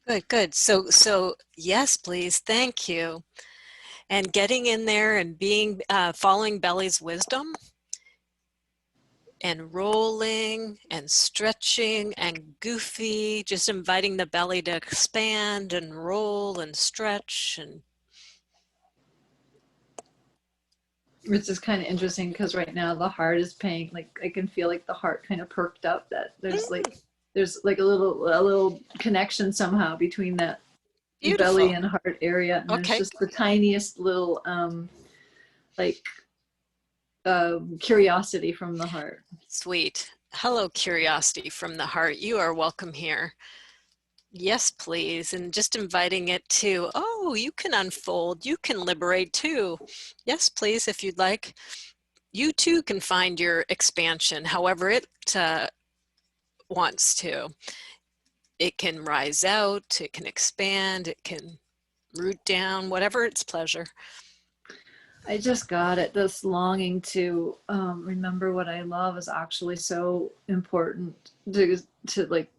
Good, good. So yes, please, thank you. And getting in there and being, following belly's wisdom and rolling and stretching and goofy, just inviting the belly to expand and roll and stretch. And it's just kind of interesting because right now the heart is paying, like I can feel like the heart kind of perked up, that there's like a little connection somehow between that beautiful belly and heart area, and there's just the tiniest little curiosity from the heart. Sweet. Hello, curiosity from the heart. You are welcome here. Yes, please. And just inviting it to, oh, you can unfold, you can liberate too. Yes, please, if you'd like. You too can find your expansion however it wants to. It can rise out, it can expand, it can root down, whatever its pleasure. I just got it. This longing to remember what I love is actually so important to like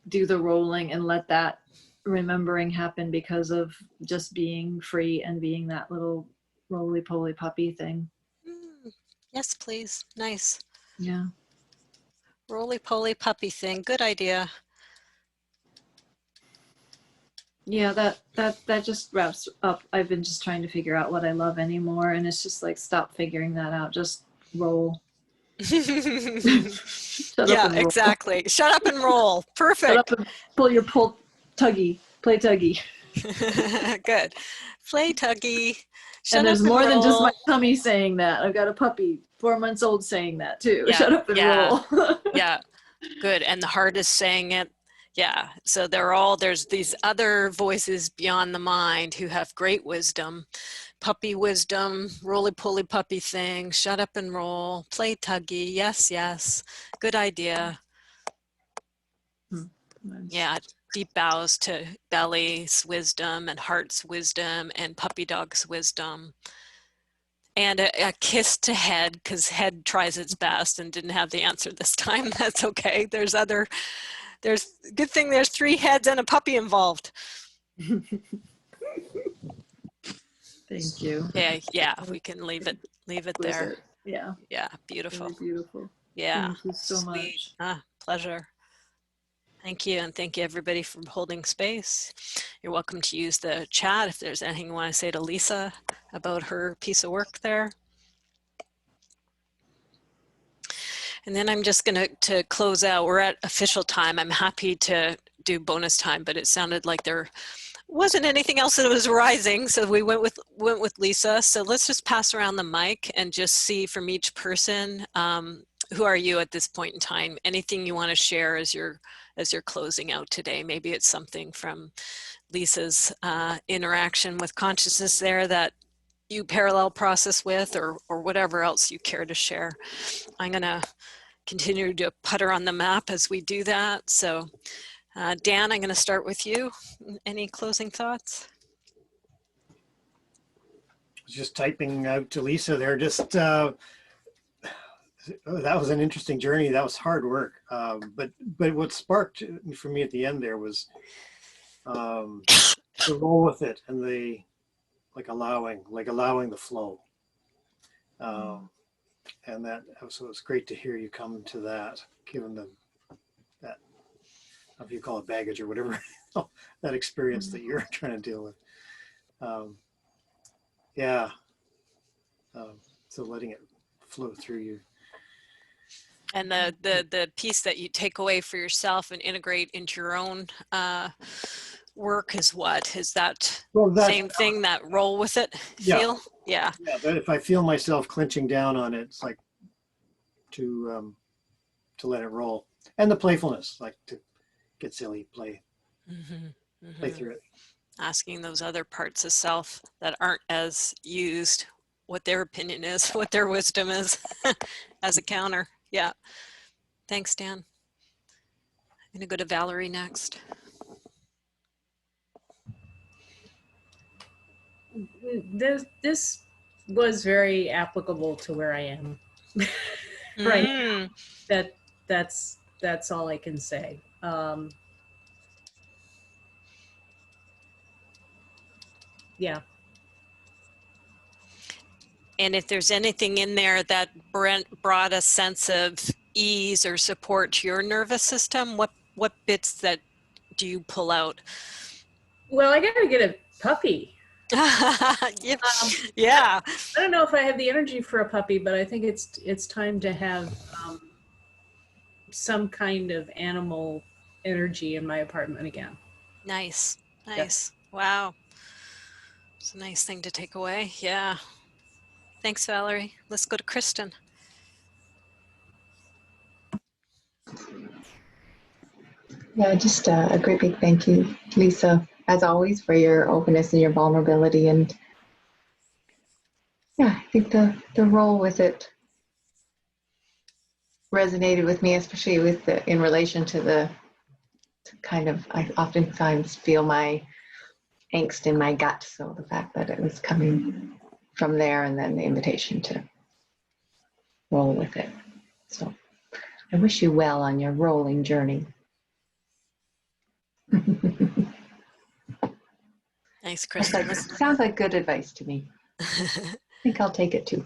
do the rolling and let that remembering happen because of just being free and being that little roly-poly puppy thing. Yes, please. Nice. Yeah. Roly-poly puppy thing. Good idea. Yeah, that just wraps up. I've been just trying to figure out what I love anymore, and it's just like, stop figuring that out. Just roll. Yeah, exactly. Shut up and roll. Perfect. Shut up and tuggy. Play tuggy. Good. Play tuggy. Shut and there's up more and than just roll. my tummy saying that. I've got a puppy, 4 months old, saying that too. Yeah, Shut up and roll. Yeah. Good. And the heart is saying it. Yeah. So there's these other voices beyond the mind who have great wisdom, puppy wisdom, roly-poly puppy thing, shut up and roll, play tuggy, yes, yes, good idea. Nice. Yeah, deep bows to belly's wisdom and heart's wisdom and puppy dog's wisdom. And a kiss to head, because head tries its best and didn't have the answer this time. That's okay. There's good thing there's 3 heads and a puppy involved. Thank you. Yeah, we can leave it there. Yeah. Yeah, beautiful. Very beautiful. Yeah. Thank you so Sweet. much. Pleasure. Thank you, and thank you everybody for holding space. You're welcome to use the chat if there's anything you want to say to Lisa about her piece of work there. And then I'm just going to close out. We're at official time. I'm happy to do bonus time, but it sounded like there wasn't anything else that was rising, so we went with Lisa. So let's just pass around the mic and just see from each person, who are you at this point in time? Anything you want to share as you're closing out today? Maybe it's something from Lisa's interaction with consciousness there that you parallel process with, or whatever else you care to share. I'm going to continue to putter on the map as we do that. So Dan, I'm going to start with you. Any closing thoughts? Just typing out to Lisa there, just that was an interesting journey. That was hard work. But what sparked for me at the end there was to roll with it and allowing the flow. And so it's great to hear you come to that, given that, if you call it baggage or whatever, that experience that you're trying to deal with. So letting it flow through you. And the piece that you take away for yourself and integrate into your own work is what? Is that same thing, that roll with it feel? Yeah. Yeah, but if I feel myself clenching down on it, it's like to let it roll. And the playfulness, like to get silly, play through it. Asking those other parts of self that aren't as used, what their opinion is, what their wisdom is as a counter. Yeah. Thanks, Dan. I'm going to go to Valerie next. This was very applicable to where I am right now. That's all I can say. Yeah. And if there's anything in there that brought a sense of ease or support to your nervous system, what bits that do you pull out? Well, I got to get a puppy. Yeah. I don't know if I have the energy for a puppy, but I think it's time to have some kind of animal energy in my apartment again. Nice. Nice. Yep. Wow. It's a nice thing to take away. Yeah. Thanks, Valerie. Let's go to Kristen. Yeah, just a great big thank you, Lisa, as always, for your openness and your vulnerability. And yeah, I think the role with it resonated with me, especially with in relation to I oftentimes feel my angst in my gut. So the fact that it was coming from there, and then the invitation to roll with it. So I wish you well on your rolling journey. Thanks, Kristen. Sounds like good advice to me. I think I'll take it too.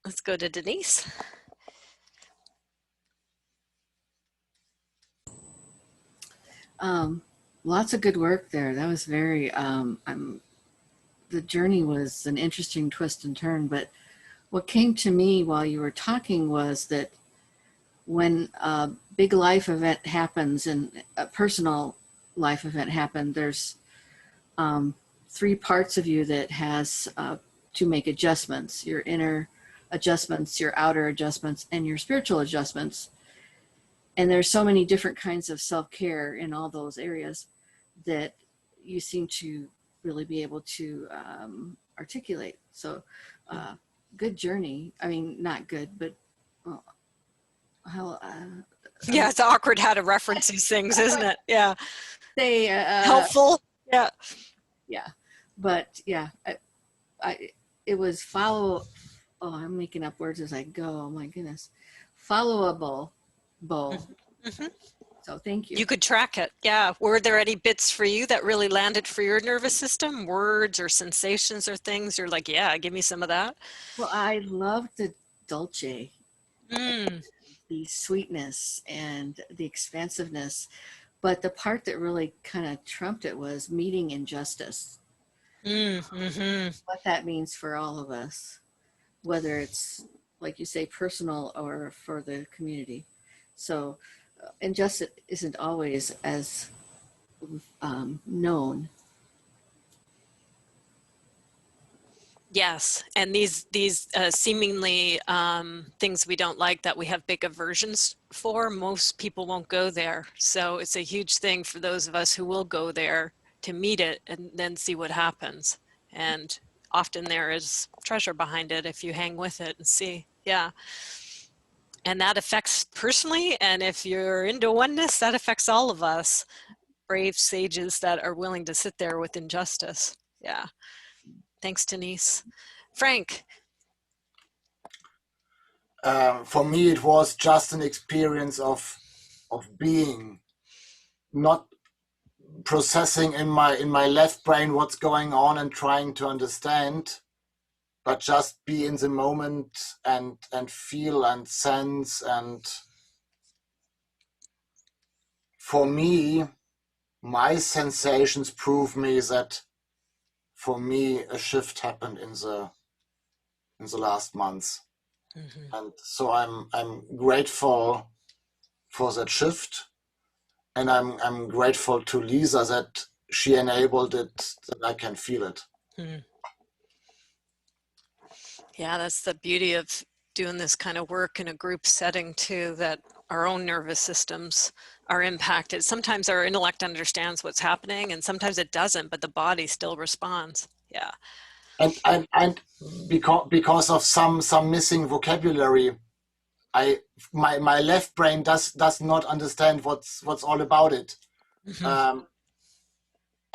Let's go to Denise. Lots of good work there. That was very, the journey was an interesting twist and turn, but what came to me while you were talking was that when a big life event happens and a personal life event happened, there's 3 parts of you that has to make adjustments: your inner adjustments, your outer adjustments, and your spiritual adjustments. And there's so many different kinds of self-care in all those areas that you seem to really be able to articulate. So good journey. I mean, not good, but well, how Yeah, it's awkward how to reference these things, isn't it? Yeah. say Helpful. Yeah. yeah, but yeah, it was follow. Oh, I'm making up words as I go. Oh my goodness, followable, bowl. Mm-hmm. So thank you. You could track it. Yeah. Were there any bits for you that really landed for your nervous system? Words or sensations or things? You're like, yeah, give me some of that. Well, I loved the dolce, Mm. the sweetness and the expansiveness. But the part that really kind of trumped it was meeting injustice. Mm-hmm. What that means for all of us, whether it's, like you say, personal or for the community. So injustice isn't always as known. Yes, and these seemingly things we don't like that we have big aversions for, most people won't go there. So it's a huge thing for those of us who will go there to meet it and then see what happens. And often there is treasure behind it if you hang with it and see. Yeah. And that affects personally, and if you're into oneness, that affects all of us. Brave sages that are willing to sit there with injustice. Yeah. Thanks, Denise. Frank. For me, it was just an experience of being, not processing in my left brain what's going on and trying to understand, but just be in the moment and feel and sense. And for me, my sensations prove me that for me a shift happened in the last months. Mm-hmm. And so I'm grateful for that shift, and I'm grateful to Lisa that she enabled it, that I can feel it. Mm-hmm. Yeah, that's the beauty of doing this kind of work in a group setting too, that our own nervous systems are impacted. Sometimes our intellect understands what's happening and sometimes it doesn't, but the body still responds. Yeah. And because of some missing vocabulary, my left brain does not understand what's all about it. Mm-hmm.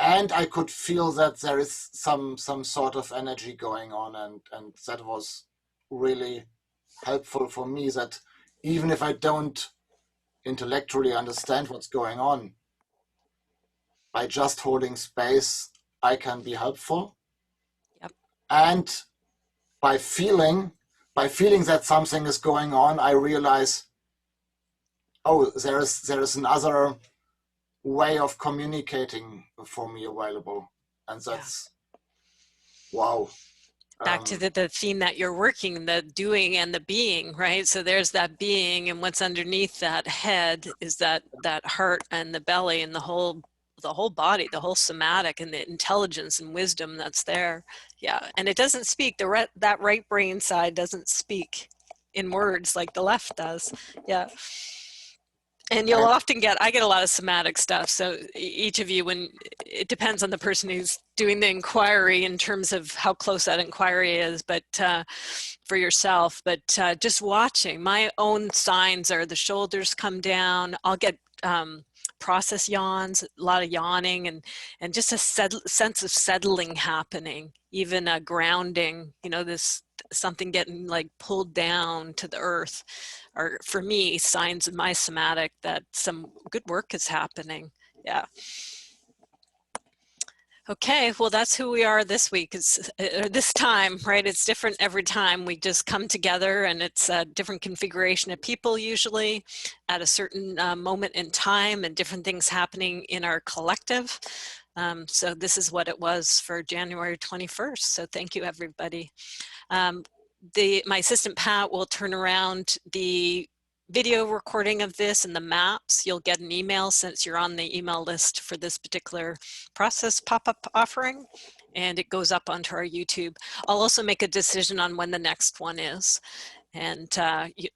And I could feel that there is some sort of energy going on, and that was really helpful for me, that even if I don't intellectually understand what's going on, by just holding space, I can be helpful. Yep. And by feeling that something is going on, I realize, oh, there is another way of communicating for me available. And that's, wow. Back to the theme that you're working, the doing and the being, right? So there's that being, and what's underneath that head is that heart and the belly and the whole body, the whole somatic, and the intelligence and wisdom that's there. Yeah, and it doesn't speak. That right brain side doesn't speak in words like the left does. Yeah. And you'll often I get a lot of somatic stuff. So each of you, when it depends on the person who's doing the inquiry in terms of how close that inquiry is, but for yourself, but just watching, my own signs are the shoulders come down. I'll get process yawns, a lot of yawning, and just a sense of settling happening, even a grounding, this something getting like pulled down to the earth, are for me signs of my somatic that some good work is happening. Yeah. Okay, well, that's who we are this week. It's this time, right? It's different every time. We just come together, and it's a different configuration of people usually at a certain moment in time, and different things happening in our collective. So this is what it was for January 21st. So thank you, everybody. My assistant Pat will turn around the video recording of this and the maps. You'll get an email since you're on the email list for this particular process pop-up offering, and it goes up onto our YouTube. I'll also make a decision on when the next one is. And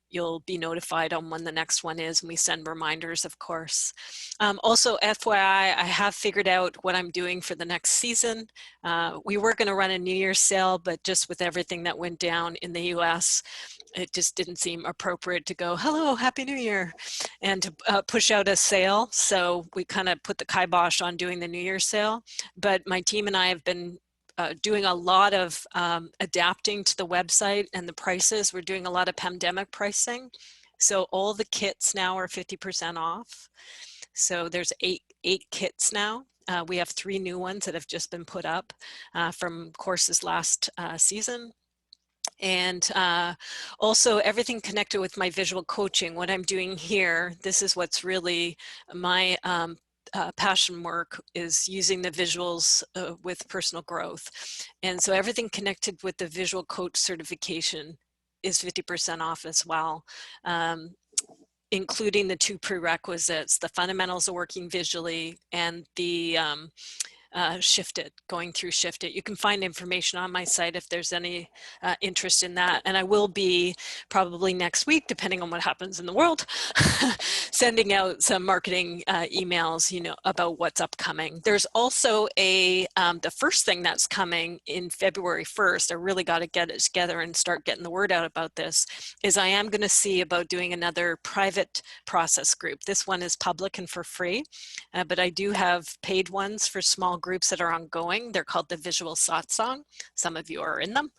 you'll be notified on when the next one is, and we send reminders, of course. Also, FYI, I have figured out what I'm doing for the next season. We were going to run a New Year's sale, but just with everything that went down in the US, it just didn't seem appropriate to go, hello, Happy New Year, and to push out a sale. So we kind of put the kibosh on doing the New Year's sale. But my team and I have been doing a lot of adapting to the website and the prices. We're doing a lot of pandemic pricing. So all the kits now are 50% off. So there's eight kits now. We have 3 new ones that have just been put up from courses last season. And also everything connected with my visual coaching, what I'm doing here, this is what's really my passion work, is using the visuals with personal growth. And so everything connected with the visual coach certification is 50% off as well, including the 2 prerequisites, the fundamentals of working visually and the Shift It, going through Shift It. You can find information on my site if there's any interest in that. And I will be probably next week, depending on what happens in the world, sending out some marketing emails, you know, about what's upcoming. There's also the first thing that's coming in February 1st, I really got to get it together and start getting the word out about this, is I am going to see about doing another private process group. This one is public and for free, but I do have paid ones for small groups that are ongoing. They're called the Visual Satsang. Some of you are in them.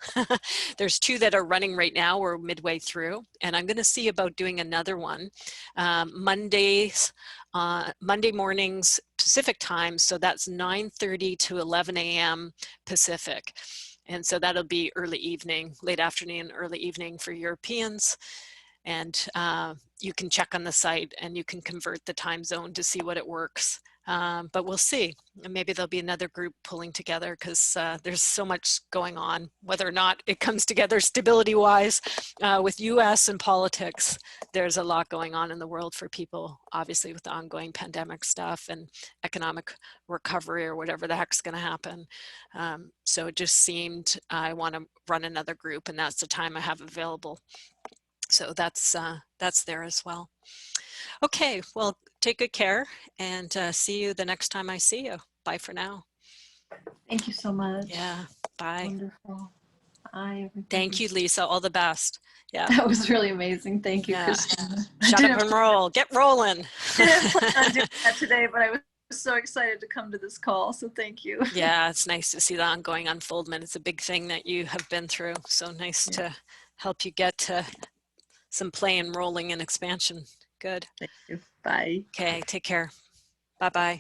There's 2 that are running right now. We're midway through, and I'm going to see about doing another one Monday mornings Pacific time. So that's 9:30 to 11 a.m. Pacific. And so that'll be early evening, late afternoon, early evening for Europeans. And you can check on the site and you can convert the time zone to see what it works. But we'll see. And maybe there'll be another group pulling together, because there's so much going on, whether or not it comes together stability-wise with US and politics. There's a lot going on in the world for people, obviously with the ongoing pandemic stuff and economic recovery or whatever the heck's going to happen. So it just seemed I want to run another group, and that's the time I have available. So that's there as well. Okay, well, take good care, and see you the next time I see you. Bye for now. Thank you so much. Yeah, bye. Wonderful. Bye, everybody. Thank you, Lisa. All the best. Yeah. That was really amazing. Thank you, Yeah. Christina. Shut up and roll. Get rolling. Didn't plan on doing that today, but I was so excited to come to this call, so thank you. Yeah, it's nice to see the ongoing unfoldment. It's a big thing that you have been through. So nice to help you get to some play and rolling and expansion. Good. Thank you. Bye. Okay, take care. Bye-bye.